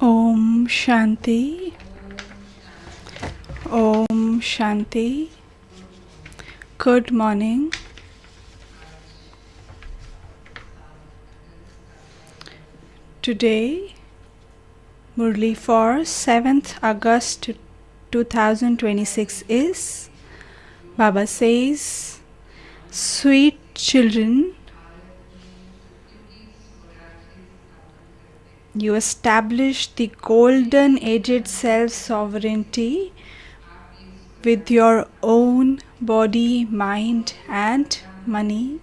Om Shanti. Om Shanti. Good morning. Today, Murli for 7th August 2026 is, Baba says, sweet children, you establish the golden aged self-sovereignty with your own body, mind and money.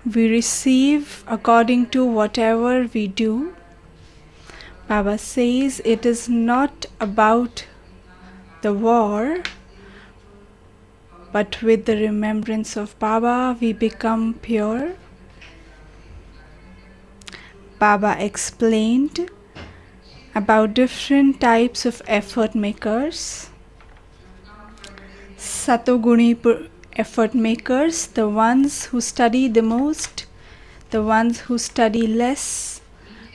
We receive according to whatever we do. Baba says it is not about the war, but with the remembrance of Baba we become pure. Baba explained about different types of effort makers. Satoguni effort makers, the ones who study the most, the ones who study less,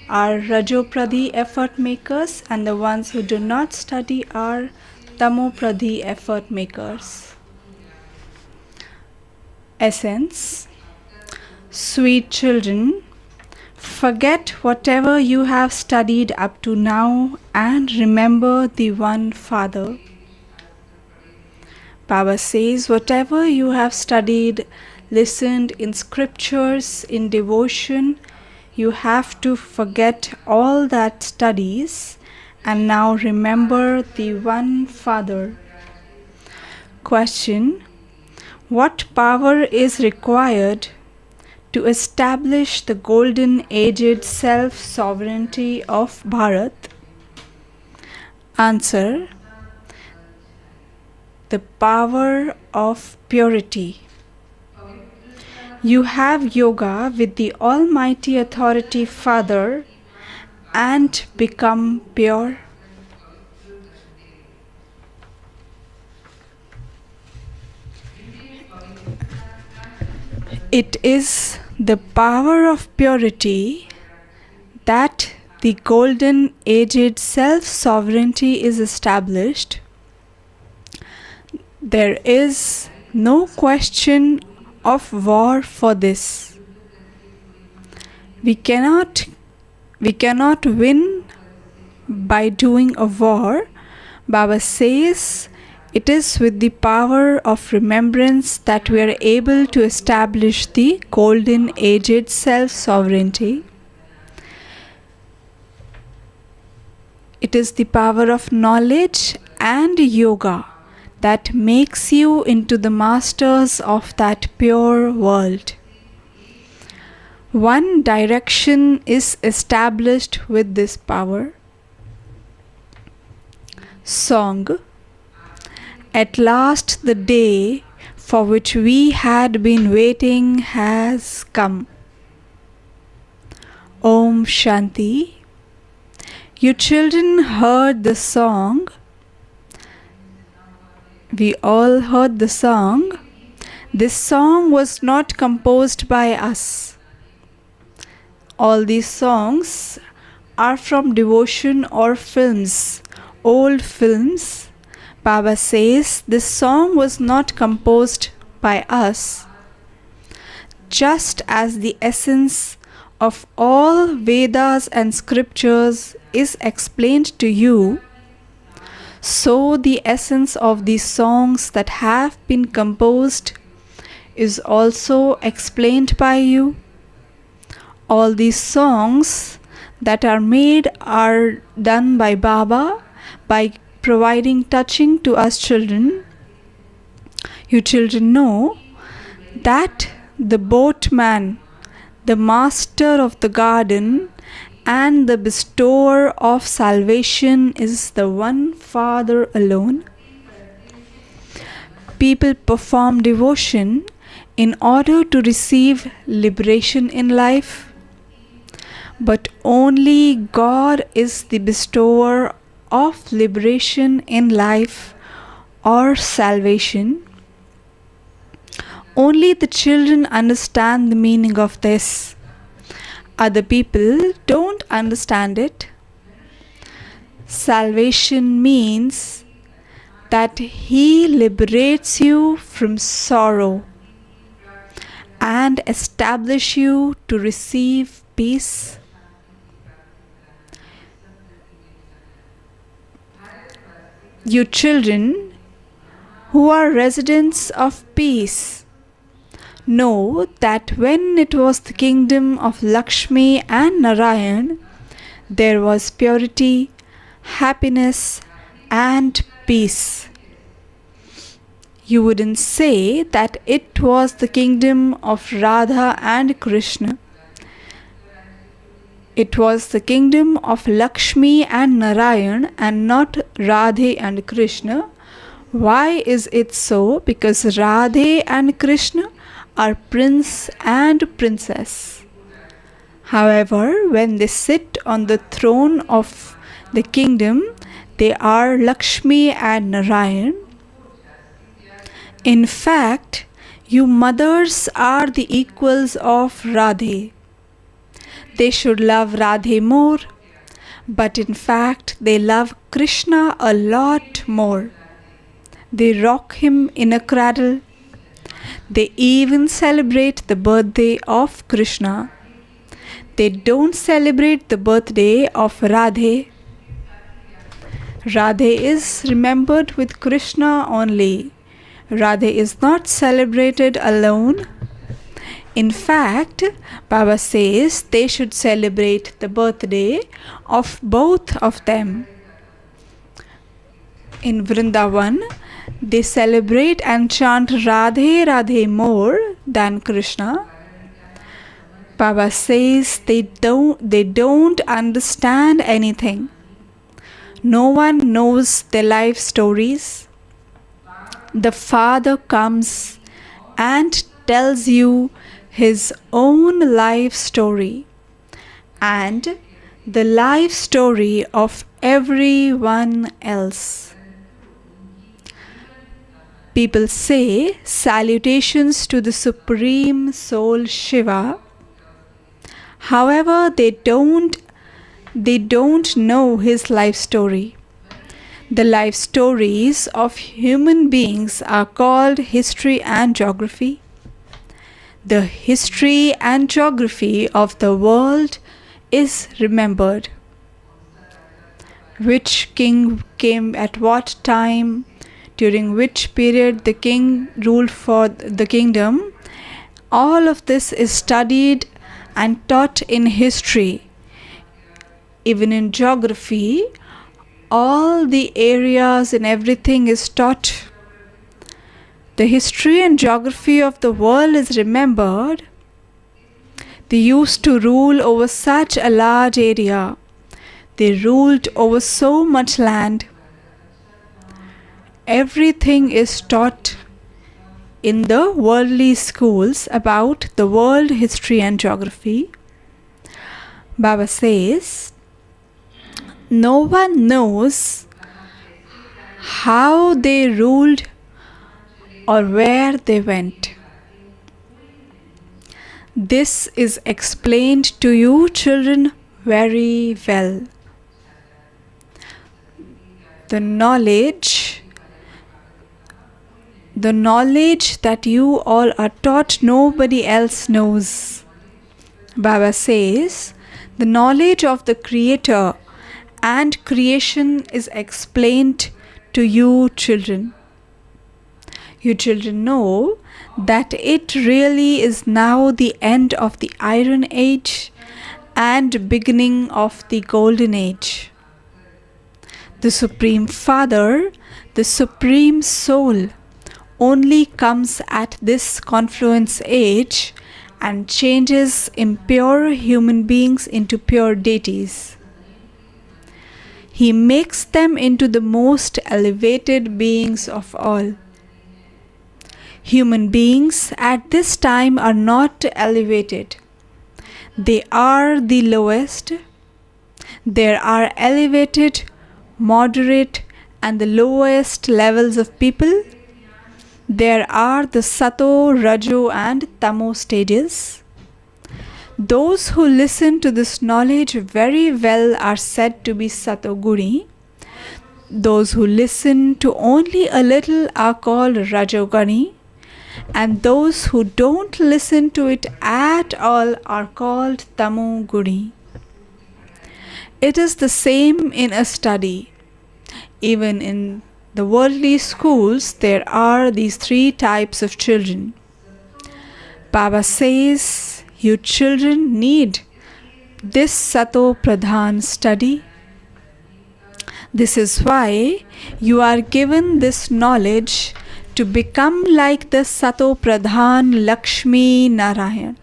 are Rajopradi effort makers, and the ones who do not study are Tamopradi effort makers. Essence: sweet children, forget whatever you have studied up to now and remember the one Father. Baba says whatever you have studied, listened in scriptures, in devotion, you have to forget all that studies and now remember the one Father. Question: what power is required to establish the golden aged self-sovereignty of Bharat? Answer: the power of purity. You have yoga with the Almighty Authority Father and become pure. It is the power of purity that the golden aged self-sovereignty is established. There is no question of war for this. We cannot win by doing a war. Baba says it is with the power of remembrance that we are able to establish the golden aged self-sovereignty. It is the power of knowledge and yoga that makes you into the masters of that pure world. One direction is established with this power. Song. At last the day for which we had been waiting has come. Om Shanti. You children heard the song. We all heard the song. This song was not composed by us. All these songs are from devotion or films, old films. Baba says this song was not composed by us. Just as the essence of all Vedas and scriptures is explained to you, so the essence of these songs that have been composed is also explained by you. All these songs that are made are done by Baba by providing touching to us children. You children know that the boatman, the master of the garden, and the bestower of salvation is the one Father alone. People perform devotion in order to receive liberation in life, but only God is the bestower of liberation in life or salvation. Only the children understand the meaning of this. Other people don't understand it. Salvation means that He liberates you from sorrow and establish you to receive peace. You children who are residents of peace, know that when it was the kingdom of Lakshmi and Narayan, there was purity, happiness, and peace. You wouldn't say that it was the kingdom of Radha and Krishna. It was the kingdom of Lakshmi and Narayan and not Radhe and Krishna. Why is it so? Because Radhe and Krishna are prince and princess. However, when they sit on the throne of the kingdom, they are Lakshmi and Narayan. In fact, you mothers are the equals of Radhe. They should love Radhe more, but in fact they love Krishna a lot more. They rock him in a cradle. They even celebrate the birthday of Krishna. They don't celebrate the birthday of Radhe. Radhe is remembered with Krishna only. Radhe is not celebrated alone. In fact, Baba says they should celebrate the birthday of both of them. In Vrindavan, they celebrate and chant Radhe Radhe more than Krishna. Baba says they don't understand anything. No one knows their life stories. The Father comes and tells you his own life story and the life story of everyone else. People say salutations to the Supreme Soul Shiva. However, they don't know his life story. The life stories of human beings are called history and geography. The history and geography of the world is remembered. Which king came at what time, during which period the king ruled for the kingdom. All of this is studied and taught in history. Even in geography, all the areas and everything is taught. The history and geography of the world is remembered. They used to rule over such a large area. They ruled over so much land. Everything is taught in the worldly schools about the world history and geography. Baba says, no one knows how they ruled or where they went. This is explained to you, children, very well. The knowledge that you all are taught, nobody else knows. Baba says, the knowledge of the Creator and creation is explained to you, children. You children know that it really is now the end of the Iron Age and beginning of the Golden Age. The Supreme Father, the Supreme Soul, only comes at this confluence age and changes impure human beings into pure deities. He makes them into the most elevated beings of all. Human beings at this time are not elevated. They are the lowest. There are elevated, moderate, and the lowest levels of people. There are the Sato, Rajo, and Tamo stages. Those who listen to this knowledge very well are said to be Sato Guni. Those who listen to only a little are called Rajogani. And those who don't listen to it at all are called Tamo Guni. It is the same in a study. Even in the worldly schools, there are these three types of children. Baba says, you children need this Sato Pradhan study. This is why you are given this knowledge to become like the Sato Pradhan Lakshmi Narayan.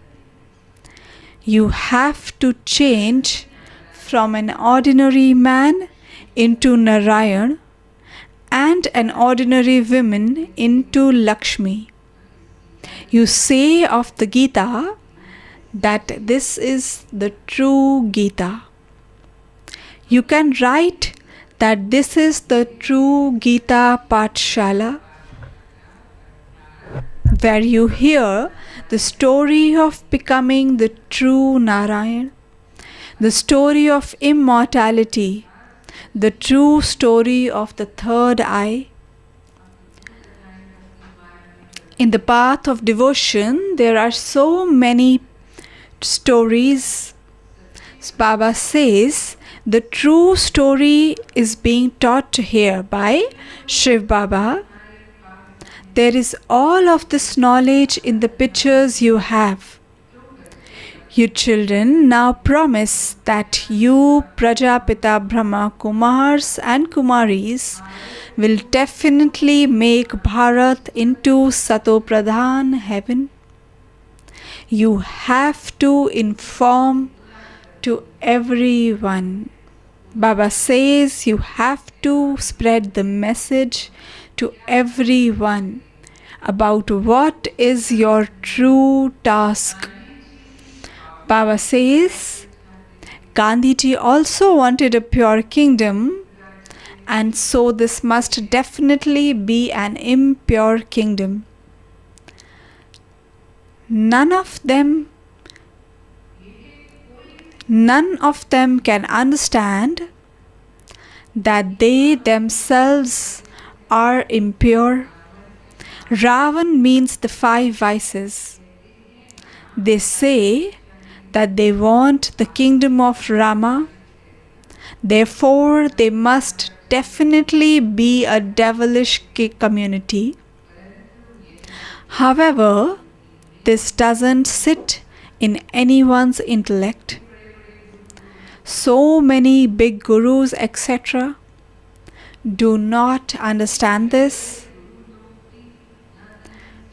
You have to change from an ordinary man into Narayan and an ordinary woman into Lakshmi. You say of the Gita that this is the true Gita. You can write that this is the true Gita Pathshala, where you hear the story of becoming the true Narayan, the story of immortality, the true story of the third eye. In the path of devotion, there are so many stories. Baba says the true story is being taught here by Shiv Baba. There is all of this knowledge in the pictures you have. You children now promise that you, Prajapita Brahma, Kumars and Kumaris, will definitely make Bharat into Sato Pradhan heaven. You have to inform to everyone. Baba says you have to spread the message to everyone about what is your true task. Baba says Gandhiji also wanted a pure kingdom, and so this must definitely be an impure kingdom. None of them can understand that they themselves are impure. Ravan means the 5 vices. They say that they want the kingdom of Rama. Therefore, they must definitely be a devilish community. However, this doesn't sit in anyone's intellect. So many big gurus, etc., do not understand this.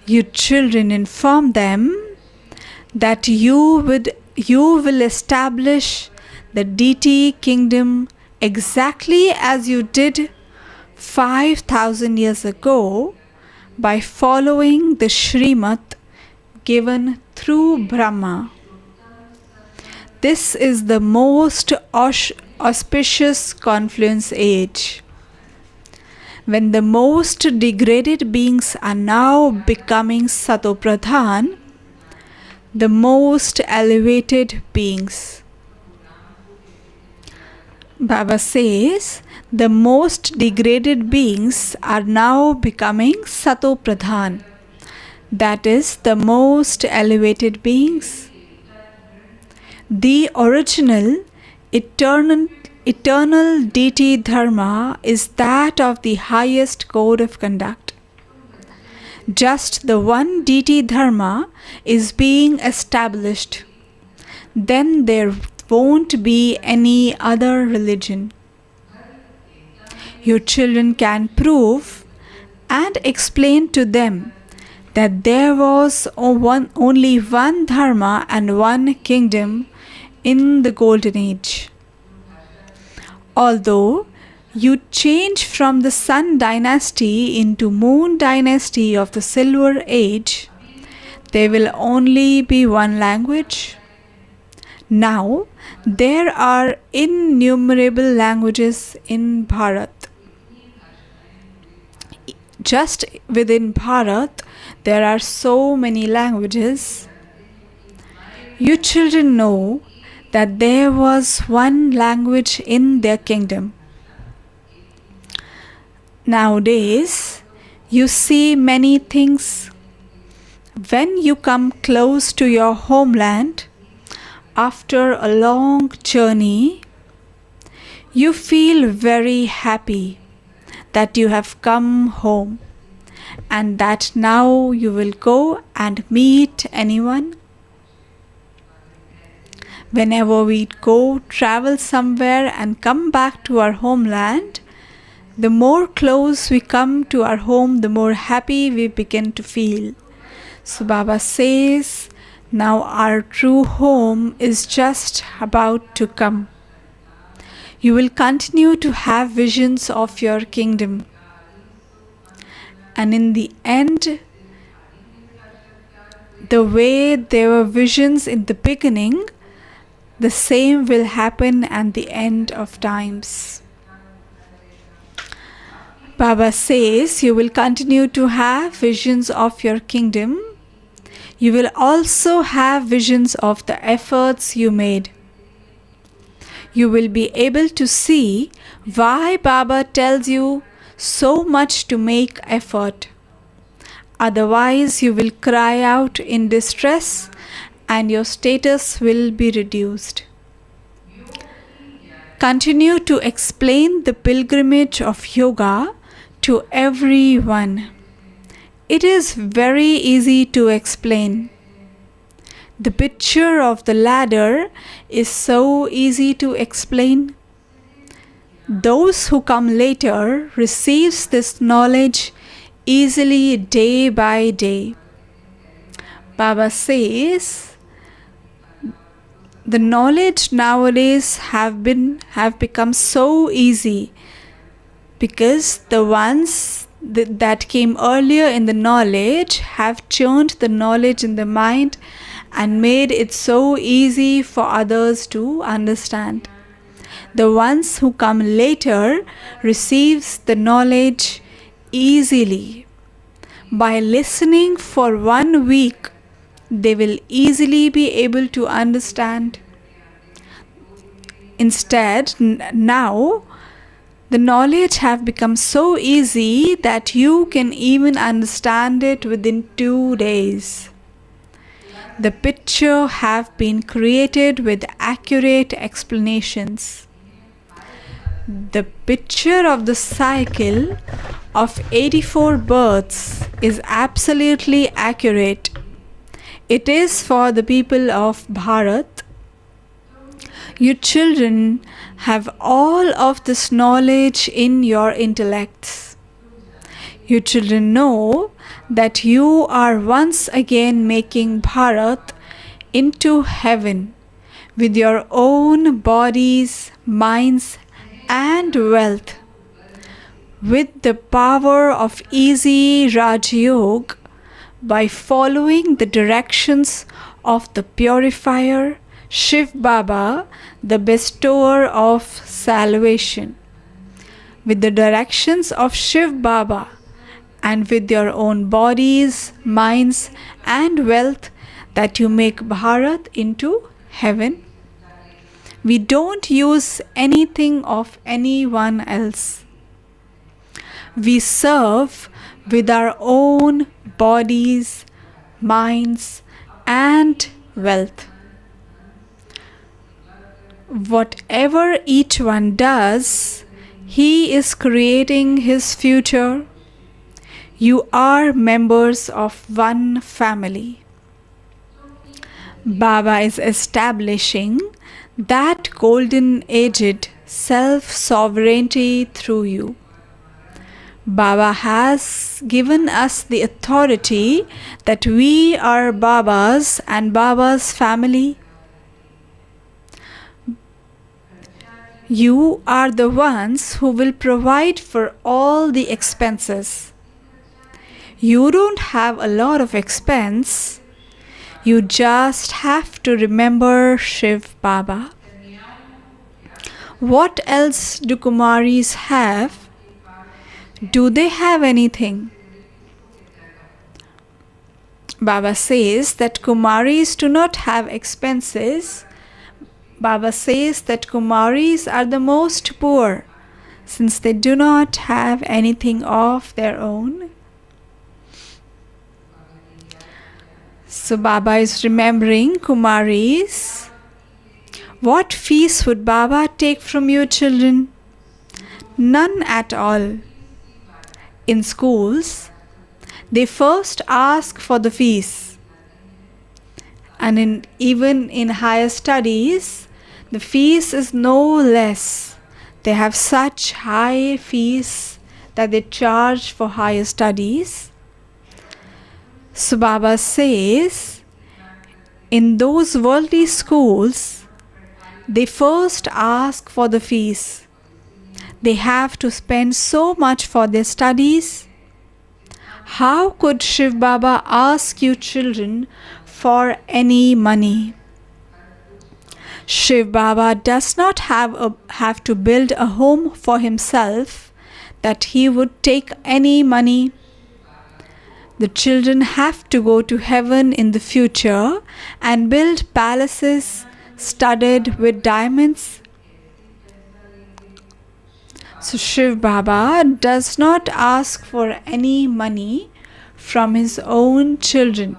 You children inform them that you will establish the deity kingdom exactly as you did 5,000 years ago by following the Srimad given through Brahma. This is the most auspicious confluence age, when the most degraded beings are now becoming Satopradhan, the most elevated beings. Baba says the most degraded beings are now becoming Satopradhan, that is, the most elevated beings. The original, eternal deity dharma is that of the highest code of conduct. Just the one deity dharma is being established. Then there won't be any other religion. Your children can prove and explain to them that there was only one dharma and one kingdom in the golden age. Although you change from the Sun dynasty into Moon dynasty of the Silver Age, there will only be one language. Now, there are innumerable languages in Bharat. Just within Bharat, there are so many languages. You children know that there was one language in their kingdom. Nowadays, you see many things. When you come close to your homeland, after a long journey, you feel very happy that you have come home and that now you will go and meet anyone. Whenever we go travel somewhere and come back to our homeland, the more close we come to our home, the more happy we begin to feel. So Baba says, now our true home is just about to come. You will continue to have visions of your kingdom. And in the end, the way there were visions in the beginning, the same will happen at the end of times. Baba says you will continue to have visions of your kingdom. You will also have visions of the efforts you made. You will be able to see why Baba tells you so much to make effort. Otherwise, you will cry out in distress and your status will be reduced. Continue to explain the pilgrimage of yoga to everyone. It is very easy to explain. The picture of the ladder is so easy to explain. Those who come later receives this knowledge easily day by day. Baba says, the knowledge nowadays have become so easy, because the ones that came earlier in the knowledge have churned the knowledge in the mind and made it so easy for others to understand. The ones who come later receives the knowledge easily. By listening for 1 week, they will easily be able to understand. Instead, now the knowledge have become so easy that you can even understand it within 2 days. The picture have been created with accurate explanations. The picture of the cycle of 84 births is absolutely accurate. It is for the people of Bharat. You children have all of this knowledge in your intellects. You children know that you are once again making Bharat into heaven with your own bodies, minds, and wealth. With the power of easy Raj Yoga, by following the directions of the purifier, Shiv Baba, the bestower of salvation. With the directions of Shiv Baba and with your own bodies, minds, and wealth, that you make Bharat into heaven. We don't use anything of anyone else. We serve with our own bodies, minds, and wealth. Whatever each one does, he is creating his future. You are members of one family. Baba is establishing that golden aged self-sovereignty through you. Baba has given us the authority that we are Baba's and Baba's family. You are the ones who will provide for all the expenses. You don't have a lot of expense. You just have to remember Shiv Baba. What else do Kumaris have? Do they have anything? Baba says that Kumaris do not have expenses. Baba says that Kumaris are the most poor, since they do not have anything of their own. So Baba is remembering Kumaris. What fees would Baba take from you children? None at all. In schools, they first ask for the fees. And even in higher studies, the fees is no less. They have such high fees that they charge for higher studies. So Baba says, in those worldly schools, they first ask for the fees. They have to spend so much for their studies. How could Shiv Baba ask you children for any money? Shiv Baba does not have to build a home for himself that he would take any money. The children have to go to heaven in the future and build palaces studded with diamonds. So Shiv Baba does not ask for any money from his own children.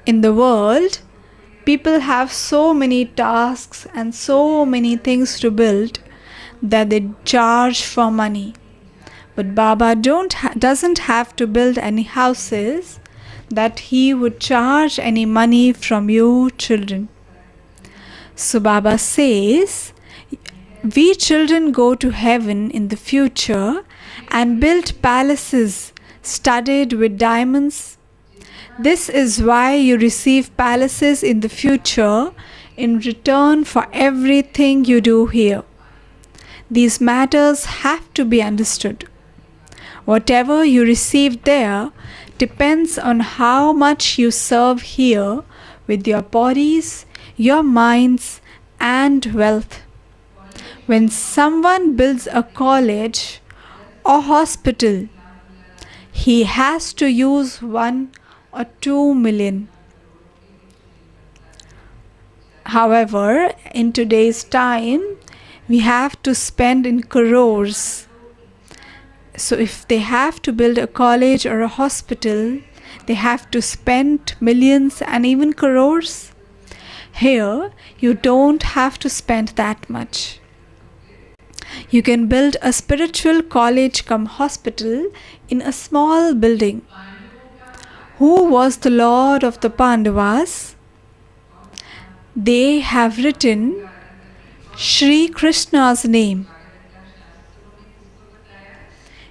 In the world, people have so many tasks and so many things to build that they charge for money. But Baba doesn't have to build any houses that he would charge any money from you children. So Baba says, we children go to heaven in the future and build palaces studded with diamonds. This is why you receive palaces in the future in return for everything you do here. These matters have to be understood. Whatever you receive there depends on how much you serve here with your bodies, your minds, and wealth. When someone builds a college or hospital, he has to use 1 or 2 million. However, in today's time, we have to spend in crores. So if they have to build a college or a hospital, they have to spend millions and even crores. Here, you don't have to spend that much. You can build a spiritual college cum hospital in a small building. Who was the Lord of the Pandavas? They have written Shri Krishna's name.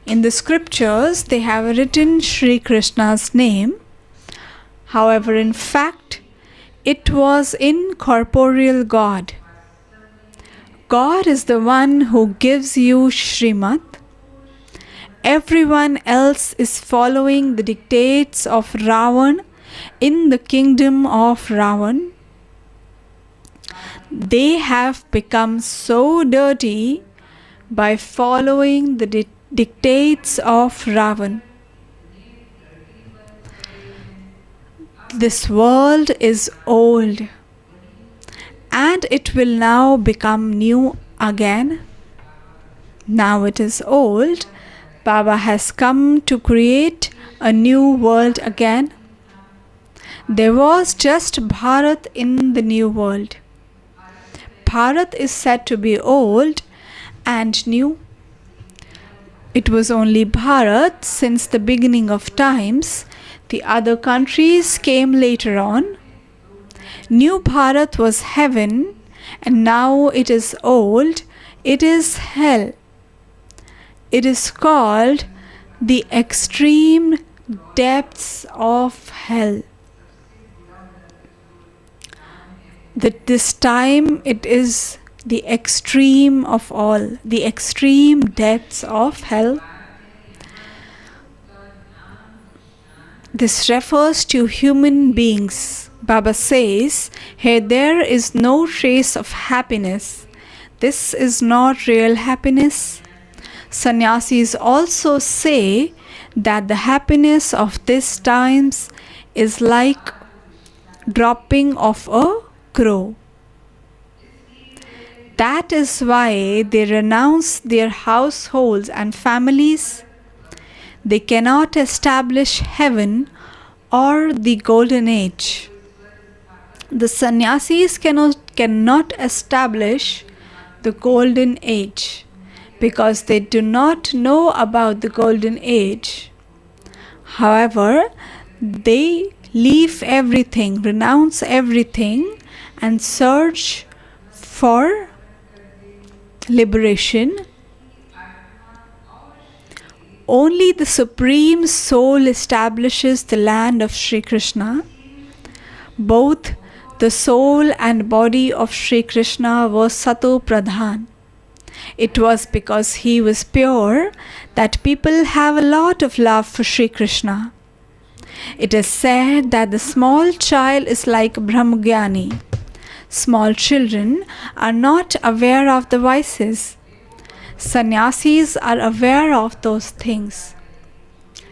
In the scriptures, they have written Shri Krishna's name. However, in fact, it was incorporeal God. God is the one who gives you Srimad. Everyone else is following the dictates of Ravan in the kingdom of Ravan. They have become so dirty by following the dictates of Ravan. This world is old, and it will now become new again. Now it is old. Baba has come to create a new world again. There was just Bharat in the new world. Bharat is said to be old and new. It was only Bharat since the beginning of times. The other countries came later on. New Bharat was heaven, and now it is old. It is hell. It is called the extreme depths of hell. This time it is the extreme of all, the extreme depths of hell. This refers to human beings. Baba says, here there is no trace of happiness. This is not real happiness. Sannyasis also say that the happiness of these times is like dropping of a crow. That is why they renounce their households and families. They cannot establish heaven or the golden age. The sannyasis cannot establish the golden age because they do not know about the golden age. However, they leave everything, renounce everything, and search for liberation. Only the Supreme Soul establishes the land of Sri Krishna. Both the soul and body of Sri Krishna was Sato Pradhan. It was because he was pure that people have a lot of love for Sri Krishna. It is said that the small child is like Brahmagyani. Small children are not aware of the vices. Sannyasis are aware of those things.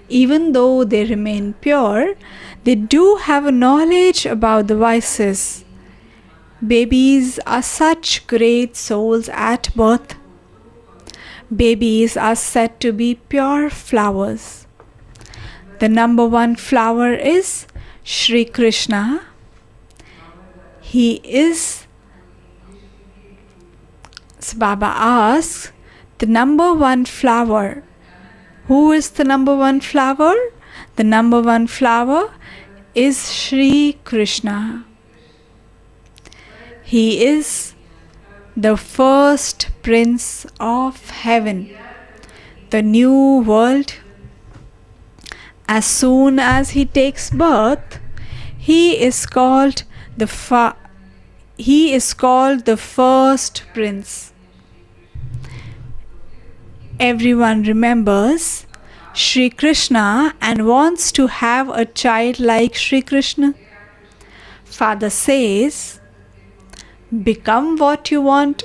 Even though they remain pure, they do have a knowledge about the vices. Babies are such great souls at birth. Babies are said to be pure flowers. The number one flower is Sri Krishna. He is, so Baba asks, the number one flower. Who is the number one flower? The number one flower is Sri Krishna. He is the first prince of heaven, the new world. As soon as he takes birth, he is called he is called the first prince. Everyone remembers Shri Krishna and wants to have a child like Shri Krishna. Father says, become what you want.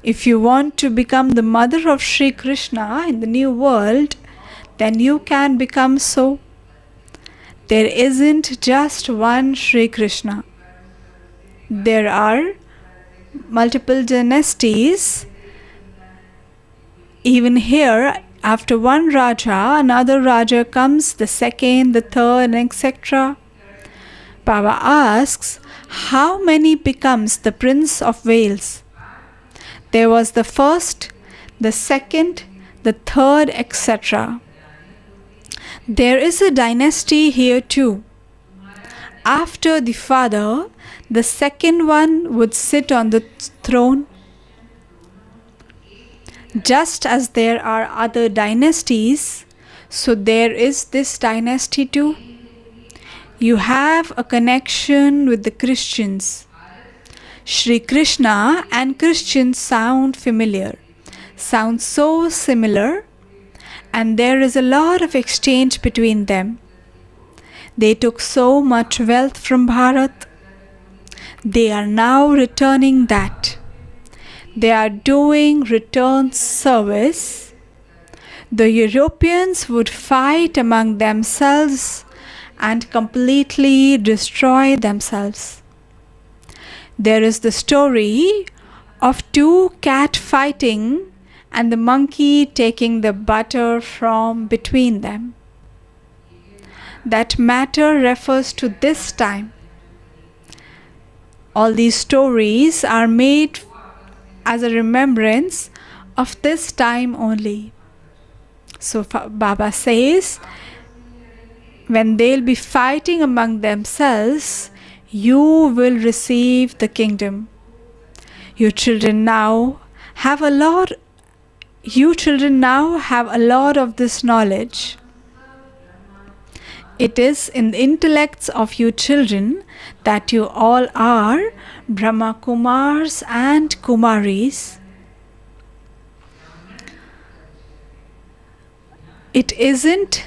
If you want to become the mother of Shri Krishna in the new world, then you can become so. There isn't just one Shri Krishna. There are multiple dynasties. Even here, after one Raja, another Raja comes, the second, the third, etc. Baba asks, how many becomes the Prince of Wales? There was the first, the second, the third, etc. There is a dynasty here too. After the father, the second one would sit on the throne. Just as there are other dynasties, so there is this dynasty too. You have a connection with the Christians. Shri Krishna and Christians sound familiar, sound so similar, and there is a lot of exchange between them. They took so much wealth from Bharat. They are now returning that. They are doing return service. The Europeans would fight among themselves and completely destroy themselves. There is the story of two cats fighting and the monkey taking the butter from between them. That matter refers to this time. All these stories are made as a remembrance of this time only. So Baba says, when they'll be fighting among themselves, you will receive the kingdom. You children now have a lot of this knowledge. It is in the intellects of you children that you all are Brahma Kumars and Kumaris. It isn't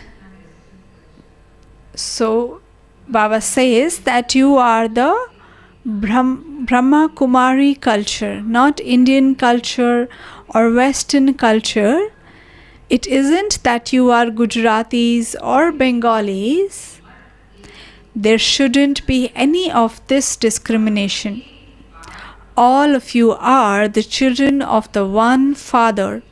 so. Baba says that you are the Brahma Kumari culture, not Indian culture or Western culture. It isn't that you are Gujaratis or Bengalis. There shouldn't be any of this discrimination. All of you are the children of the one Father.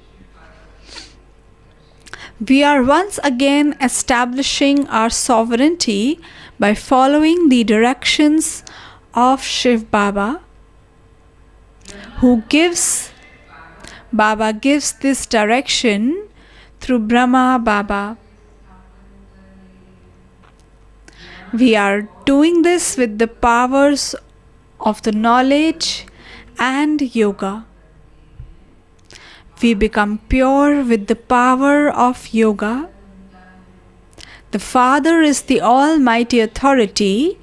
We are once again establishing our sovereignty by following the directions of Shiv Baba, Baba gives this direction through Brahma Baba. We are doing this with the powers of the knowledge and yoga. We become pure with the power of yoga. The Father is the Almighty Authority,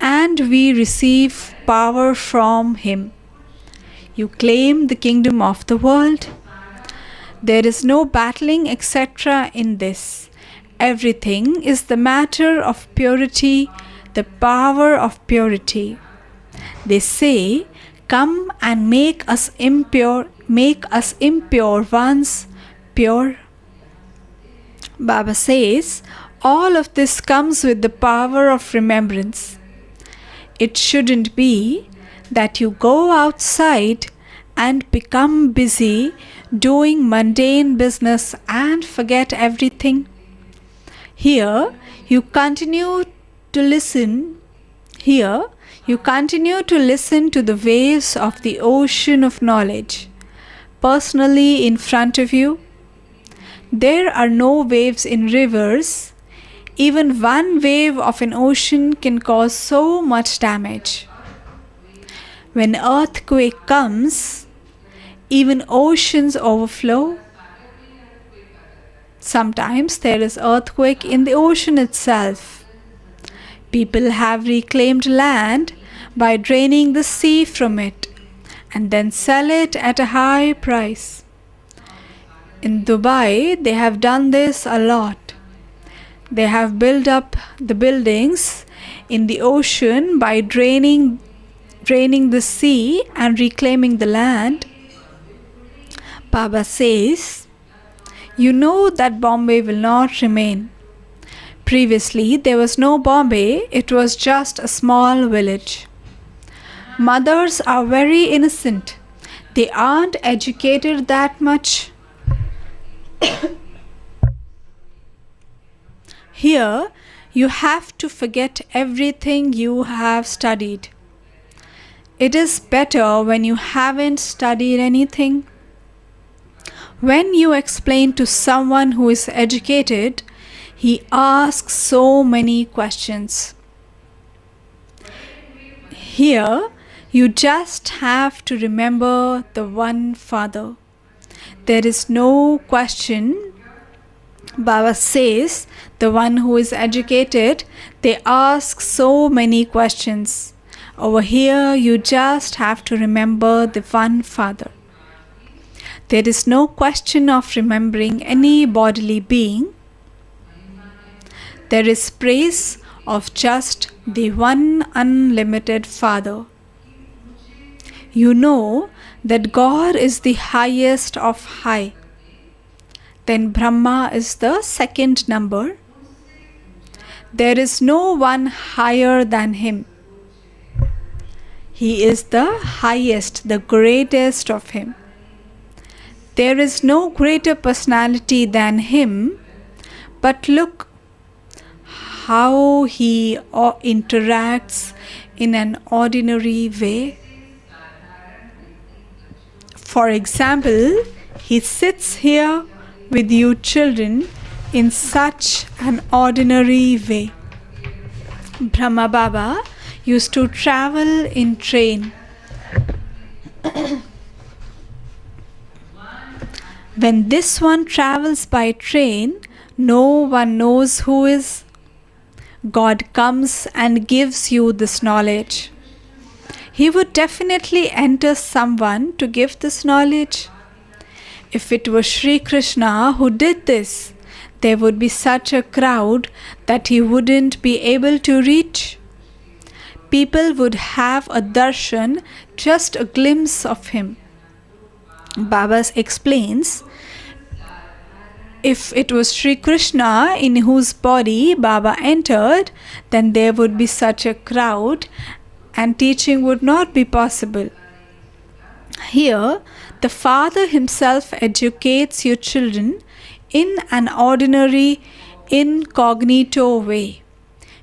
and we receive power from Him. You claim the kingdom of the world. There is no battling, etc. in this. Everything is the matter of purity, the power of purity. They say, come and make us impure once pure. Baba says, all of this comes with the power of remembrance. It shouldn't be that you go outside and become busy doing mundane business and forget everything. Here, you continue to listen to the waves of the ocean of knowledge. Personally, in front of you, there are no waves in rivers. Even one wave of an ocean can cause so much damage. When earthquake comes, even oceans overflow. Sometimes there is earthquake in the ocean itself. People have reclaimed land, by draining the sea from it and then sell it at a high price. In Dubai, they have done this a lot. They have built up the buildings in the ocean by draining the sea and reclaiming the land. Baba says, you know that Bombay will not remain. Previously, there was no Bombay, it was just a small village. Mothers are very innocent. They aren't educated that much. Here, you have to forget everything you have studied. It is better when you haven't studied anything. When you explain to someone who is educated, he asks so many questions. Here, you just have to remember the one Father. There is no question. Baba says, the one who is educated, they ask so many questions. Over here, you just have to remember the one Father. There is no question of remembering any bodily being. There is praise of just the one unlimited Father. You know that God is the highest of high. Then Brahma is the second number. There is no one higher than him. He is the highest, the greatest of him. There is no greater personality than him, but look how he interacts in an ordinary way. For example, he sits here with you children in such an ordinary way. Brahma Baba used to travel in train. When this one travels by train, no one knows who is. God comes and gives you this knowledge. He would definitely enter someone to give this knowledge. If it was Sri Krishna who did this, there would be such a crowd that he wouldn't be able to reach. People would have a darshan, just a glimpse of him. Baba explains, if it was Sri Krishna in whose body Baba entered, then there would be such a crowd and teaching would not be possible. Here, the Father himself educates your children in an ordinary incognito way.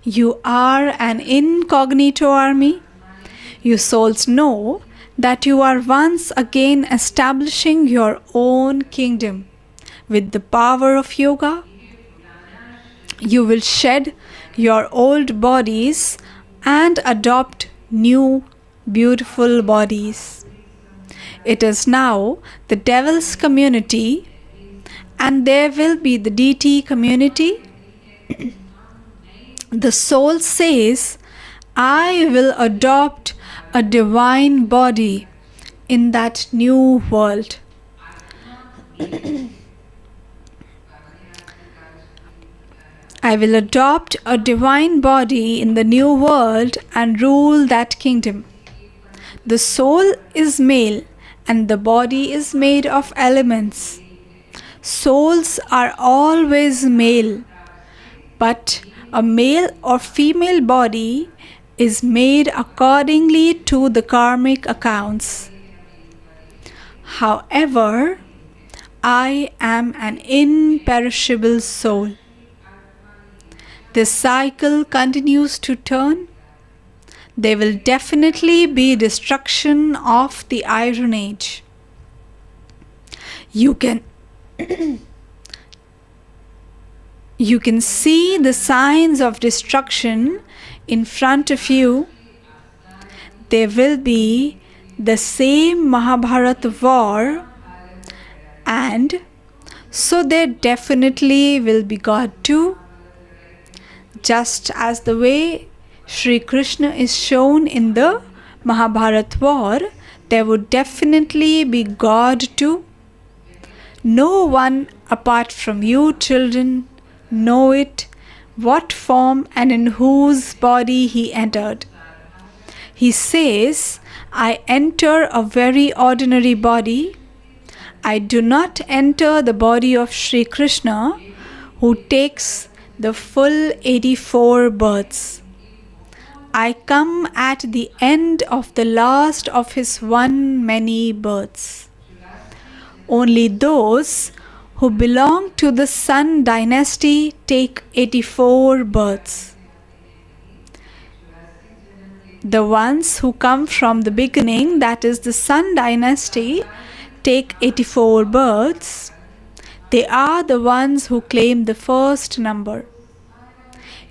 You are an incognito army. You souls know that you are once again establishing your own kingdom with the power of yoga. You will shed your old bodies and adopt new beautiful bodies. It is now the devil's community and there will be the deity community. The soul says, I will adopt a divine body in that new world. I will adopt a divine body in the new world and rule that kingdom. The soul is male and the body is made of elements. Souls are always male, but a male or female body is made accordingly to the karmic accounts. However, I am an imperishable soul. This cycle continues to turn. There will definitely be destruction of the Iron Age. You can see the signs of destruction in front of you. There will be the same Mahabharata war, and so there definitely will be God too. Just as the way Shri Krishna is shown in the Mahabharat war, there would definitely be God too. No one apart from you, children, know it, what form and in whose body he entered. He says, I enter a very ordinary body. I do not enter the body of Shri Krishna, who takes the full 84 births. I come at the end of the last of his one many births. Only those who belong to the Sun dynasty take 84 births. The ones who come from the beginning, that is the Sun dynasty, take 84 births. They are the ones who claim the first number.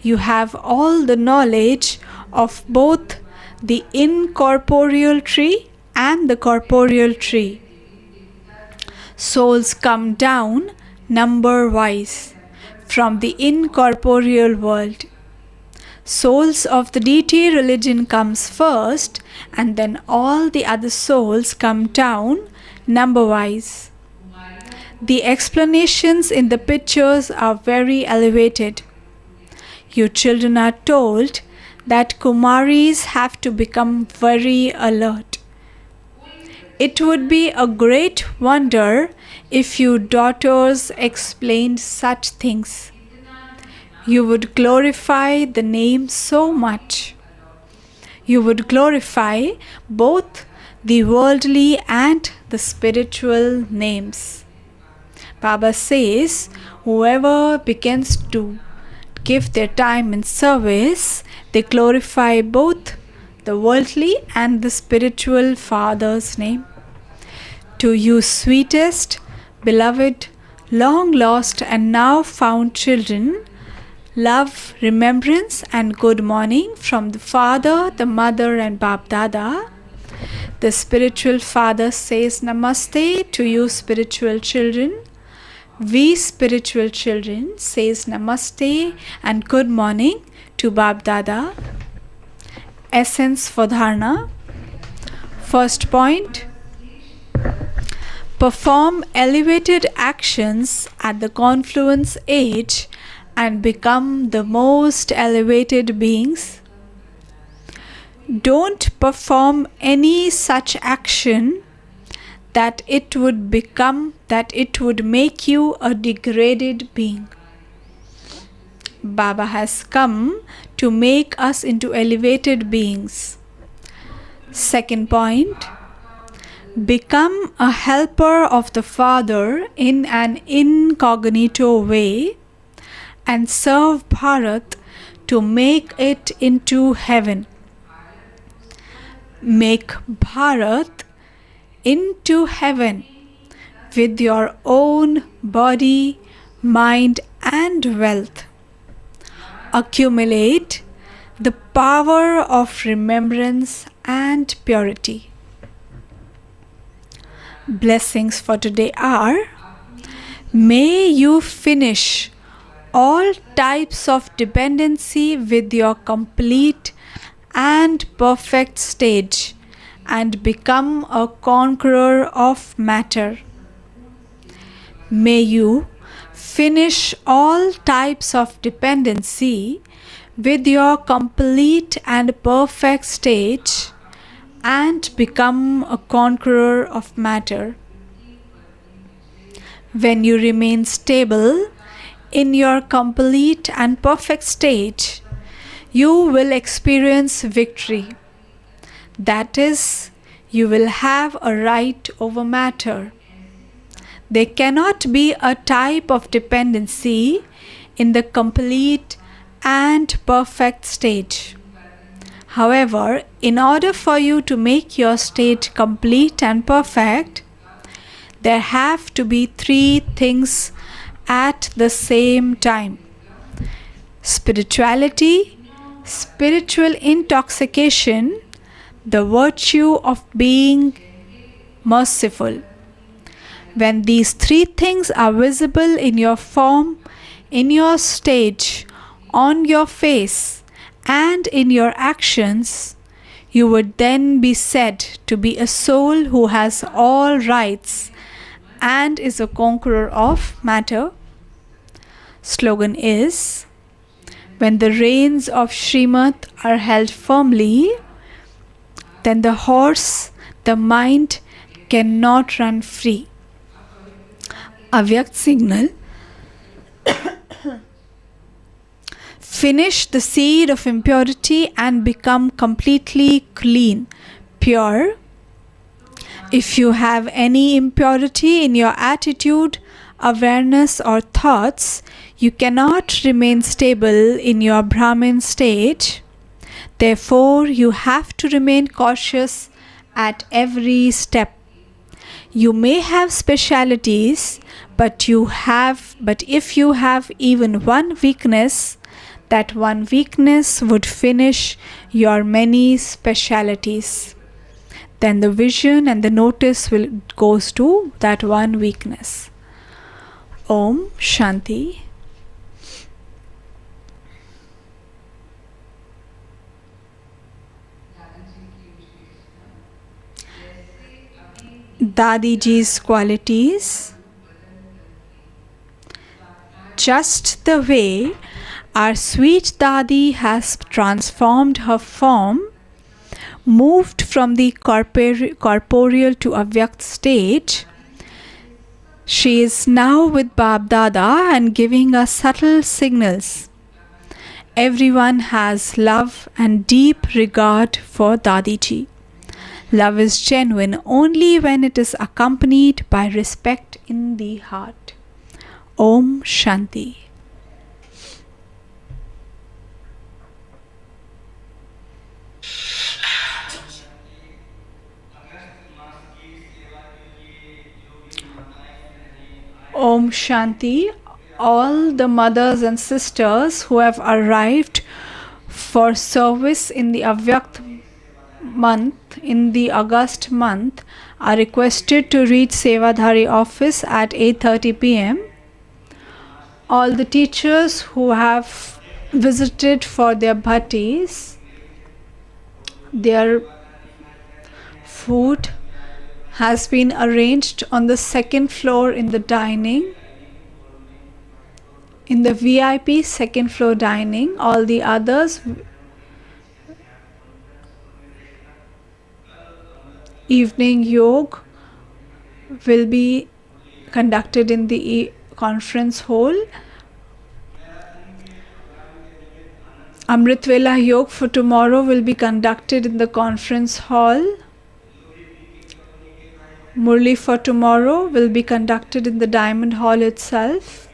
You have all the knowledge of both the incorporeal tree and the corporeal tree. Souls come down number-wise from the incorporeal world. Souls of the deity religion comes first, and then all the other souls come down number-wise. The explanations in the pictures are very elevated. You children are told that Kumaris have to become very alert. It would be a great wonder if you daughters explained such things. You would glorify the name so much. You would glorify both the worldly and the spiritual names. Baba says, whoever begins to give their time in service, they glorify both the worldly and the spiritual Father's name. To you sweetest, beloved, long lost and now found children, love, remembrance and good morning from the Father, the Mother and Bap Dada. The spiritual Father says Namaste to you spiritual children. We spiritual children says Namaste and good morning to Bap Dada. Essence for Dharna. First point. Perform elevated actions at the confluence age and become the most elevated beings. Don't perform any such action that it would make you a degraded being. Baba has come to make us into elevated beings. Second point, become a helper of the Father in an incognito way and serve Bharat to make it into heaven. Make Bharat into heaven with your own body, mind and wealth. Accumulate the power of remembrance and purity. Blessings for today are: may you finish all types of dependency with your complete and perfect stage and become a conqueror of matter. May you finish all types of dependency with your complete and perfect stage and become a conqueror of matter. When you remain stable in your complete and perfect stage, you will experience victory. That is, you will have a right over matter. There cannot be a type of dependency in the complete and perfect stage. However, in order for you to make your state complete and perfect, there have to be three things at the same time: spirituality, spiritual intoxication, the virtue of being merciful. When these three things are visible in your form, in your stage, on your face, and in your actions, you would then be said to be a soul who has all rights and is a conqueror of matter. Slogan is, when the reins of Srimad are held firmly, then the horse, the mind, cannot run free. Avyakt signal. Finish the seed of impurity and become completely clean, pure. If you have any impurity in your attitude, awareness, or thoughts, you cannot remain stable in your Brahmin state. Therefore, you have to remain cautious at every step. You may have specialities, but if you have even one weakness, that one weakness would finish your many specialities. Then the vision and the notice goes to that one weakness. Om Shanti. Dadi Ji's qualities. Just the way our sweet Dadi has transformed her form, moved from the corporeal to avyakt state, she is now with Bab Dada and giving us subtle signals. Everyone has love and deep regard for Dadi Ji. Love is genuine only when it is accompanied by respect in the heart. Om Shanti. Om Shanti. All the mothers and sisters who have arrived for service in the Avyakt month, in the August month, are requested to reach Sevadhari office at 8:30 p.m. All the teachers who have visited for their bhattis, their food has been arranged on the second floor in the dining, in the VIP second floor dining. All the others, evening yoga will be conducted in the conference hall. Amrit Vela Yoga for tomorrow will be conducted in the conference hall. Murli for tomorrow will be conducted in the Diamond Hall itself.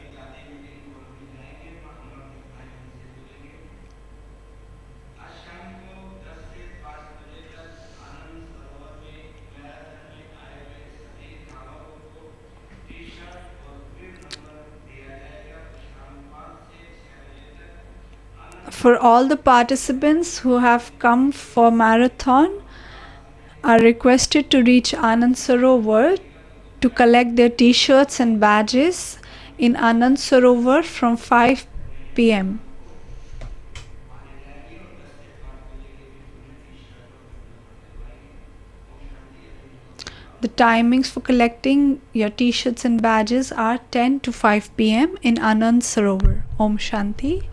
For all the participants who have come for marathon, are requested to reach Anand Sarovar to collect their t-shirts and badges in Anand Sarovar from 5 p.m. The timings for collecting your t-shirts and badges are 10 to 5 p.m. in Anand Sarovar. Om Shanti.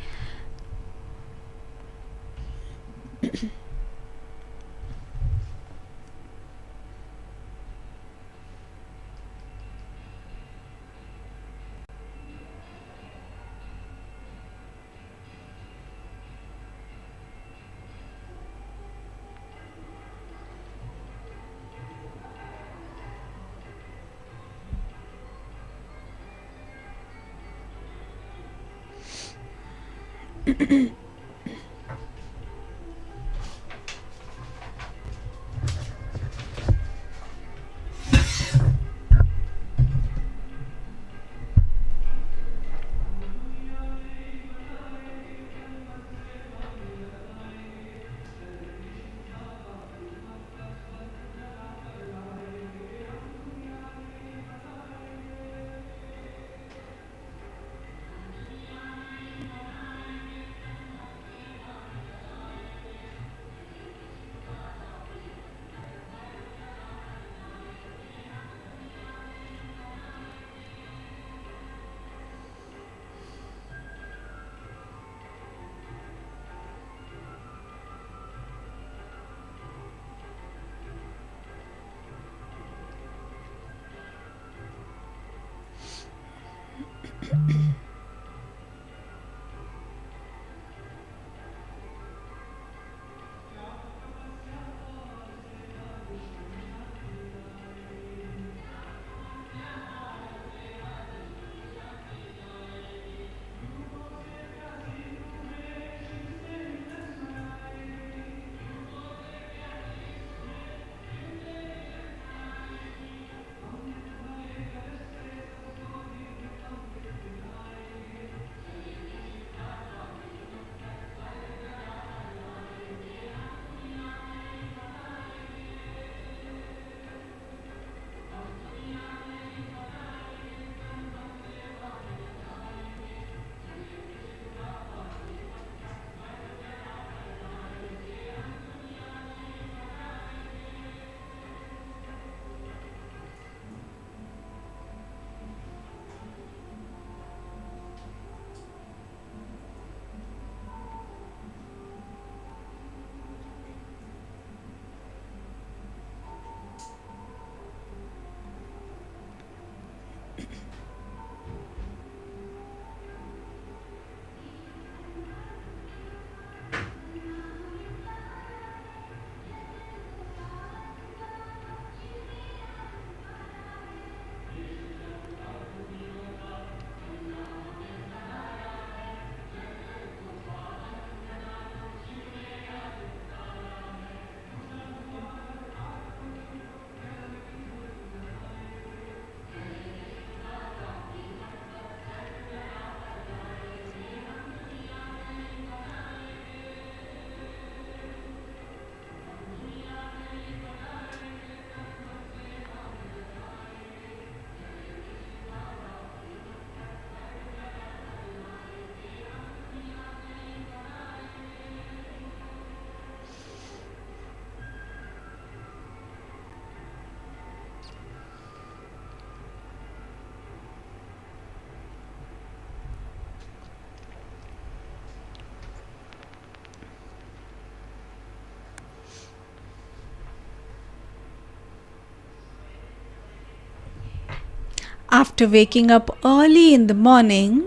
After waking up early in the morning,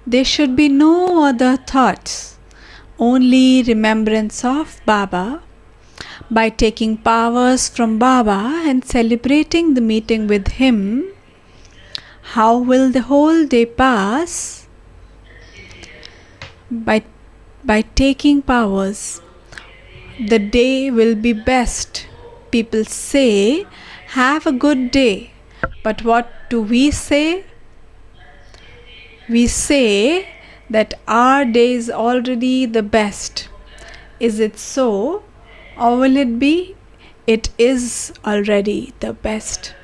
there should be no other thoughts, only remembrance of Baba. By taking powers from Baba and celebrating the meeting with him, how will the whole day pass? By taking powers, the day will be best. People say, have a good day. But what do we say? We say that our day is already the best. Is it so? Or will it be? It is already the best.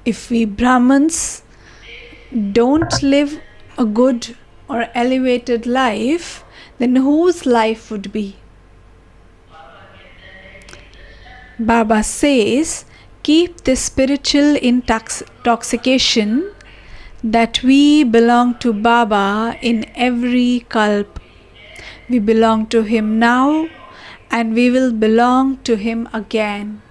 If we Brahmins don't live a good or elevated life, then whose life would be? Baba says, keep the spiritual intoxication that we belong to Baba in every kalp. We belong to him now and we will belong to him again.